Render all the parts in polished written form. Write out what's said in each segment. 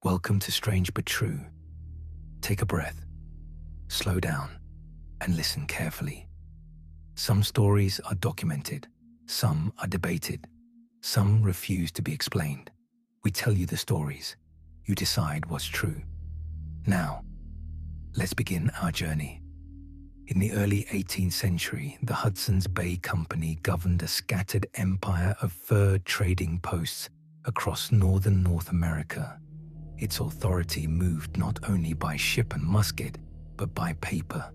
Welcome to Strange But True. Take a breath, slow down, and listen carefully. Some stories are documented, some are debated, some refuse to be explained. We tell you the stories, you decide what's true. Now, let's begin our journey. In the early 18th century, the Hudson Bay Company governed a scattered empire of fur trading posts across northern North America. Its authority moved not only by ship and musket, but by paper.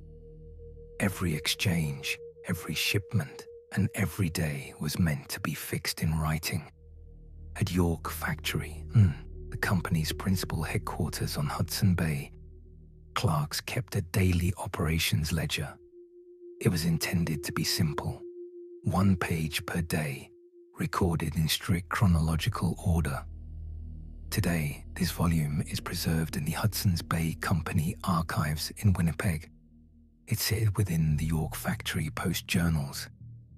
Every exchange, every shipment, and every day was meant to be fixed in writing. At York Factory, the company's principal headquarters on Hudson Bay, clerks kept a daily operations ledger. It was intended to be simple, 1 page per day, recorded in strict chronological order. Today, this volume is preserved in the Hudson Bay Company archives in Winnipeg. It sits within the York Factory Post journals,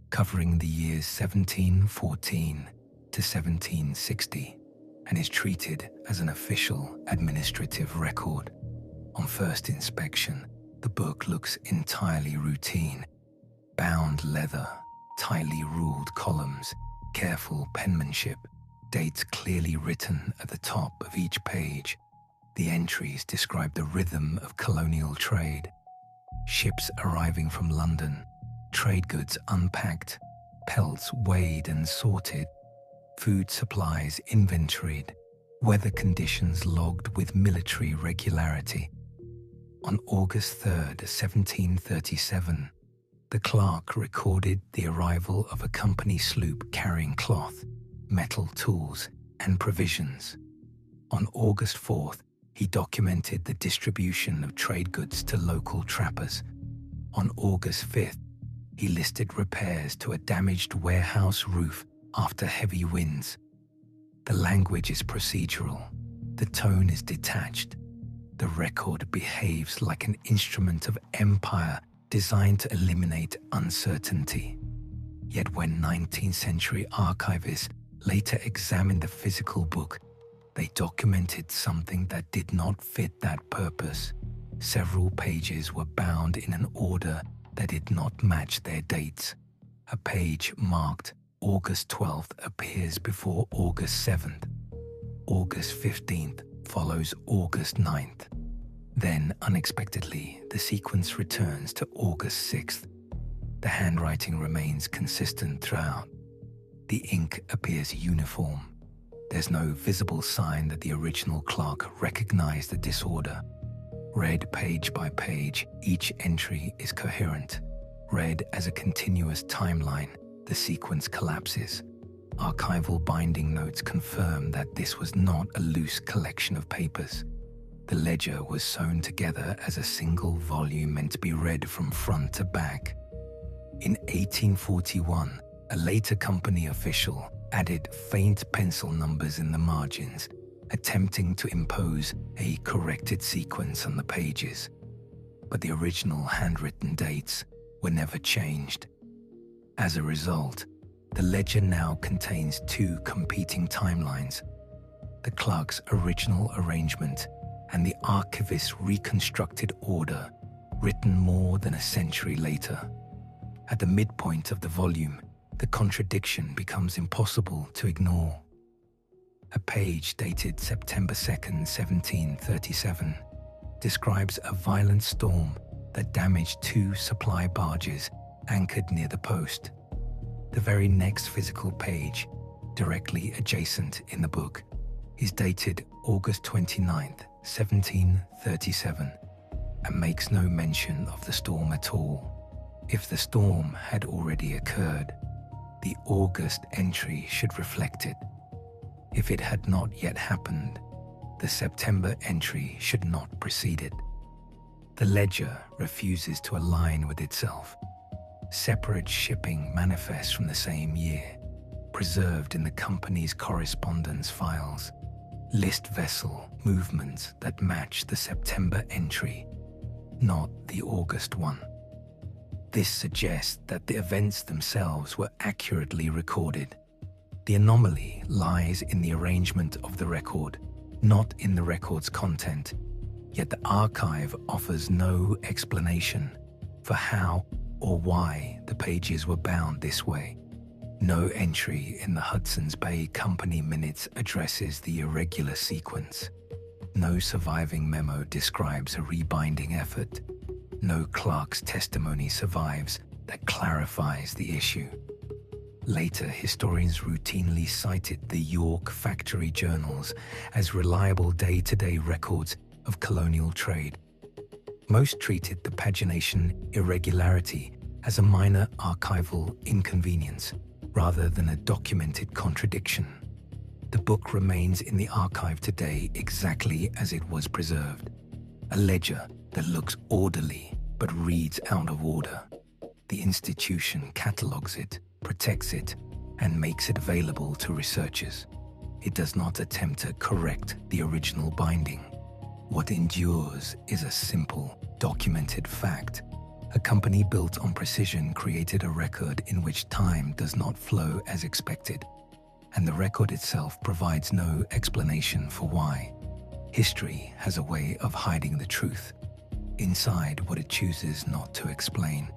covering the years 1714 to 1760, and is treated as an official administrative record. On first inspection, the book looks entirely routine. Bound leather, tightly ruled columns, careful penmanship, dates clearly written at the top of each page. The entries describe the rhythm of colonial trade. Ships arriving from London, trade goods unpacked, pelts weighed and sorted, food supplies inventoried, weather conditions logged with military regularity. On August 3rd, 1737, the clerk recorded the arrival of a company sloop carrying cloth, metal tools, and provisions. On August 4th, he documented the distribution of trade goods to local trappers. On August 5th, he listed repairs to a damaged warehouse roof after heavy winds. The language is procedural. The tone is detached. The record behaves like an instrument of empire designed to eliminate uncertainty. Yet when 19th century archivists later examined the physical book, they documented something that did not fit that purpose. Several pages were bound in an order that did not match their dates. A page marked August 12th appears before August 7th. August 15th follows August 9th. Then, unexpectedly, the sequence returns to August 6th. The handwriting remains consistent throughout. The ink appears uniform. There's no visible sign that the original clerk recognized the disorder. Read page by page, each entry is coherent. Read as a continuous timeline, the sequence collapses. Archival binding notes confirm that this was not a loose collection of papers. The ledger was sewn together as a single volume meant to be read from front to back. In 1841, a later company official added faint pencil numbers in the margins, attempting to impose a corrected sequence on the pages. But the original handwritten dates were never changed. As a result, the ledger now contains 2 competing timelines: the clerk's original arrangement and the archivist's reconstructed order, written more than a century later. At the midpoint of the volume, the contradiction becomes impossible to ignore. A page dated September 2nd, 1737, describes a violent storm that damaged 2 supply barges anchored near the post. The very next physical page, directly adjacent in the book, is dated August 29th, 1737, and makes no mention of the storm at all. If the storm had already occurred, the August entry should reflect it. If it had not yet happened, the September entry should not precede it. The ledger refuses to align with itself. Separate shipping manifests from the same year, preserved in the company's correspondence files, list vessel movements that match the September entry, not the August one. This suggests that the events themselves were accurately recorded. The anomaly lies in the arrangement of the record, not in the record's content. Yet the archive offers no explanation for how or why the pages were bound this way. No entry in the Hudson's Bay Company minutes addresses the irregular sequence. No surviving memo describes a rebinding effort. No clerk's testimony survives that clarifies the issue. Later, historians routinely cited the York factory journals as reliable day-to-day records of colonial trade. Most treated the pagination irregularity as a minor archival inconvenience rather than a documented contradiction. The book remains in the archive today exactly as it was preserved, a ledger that looks orderly but reads out of order. The institution catalogues it, protects it, and makes it available to researchers. It does not attempt to correct the original binding. What endures is a simple, documented fact. A company built on precision created a record in which time does not flow as expected, and the record itself provides no explanation for why. History has a way of hiding the truth inside what it chooses not to explain.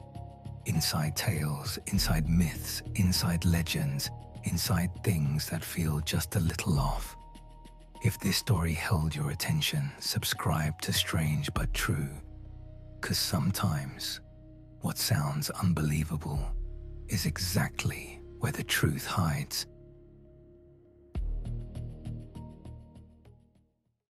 Inside tales, inside myths, inside legends, inside things that feel just a little off. If this story held your attention, subscribe to Strange But True, 'cause sometimes what sounds unbelievable is exactly where the truth hides.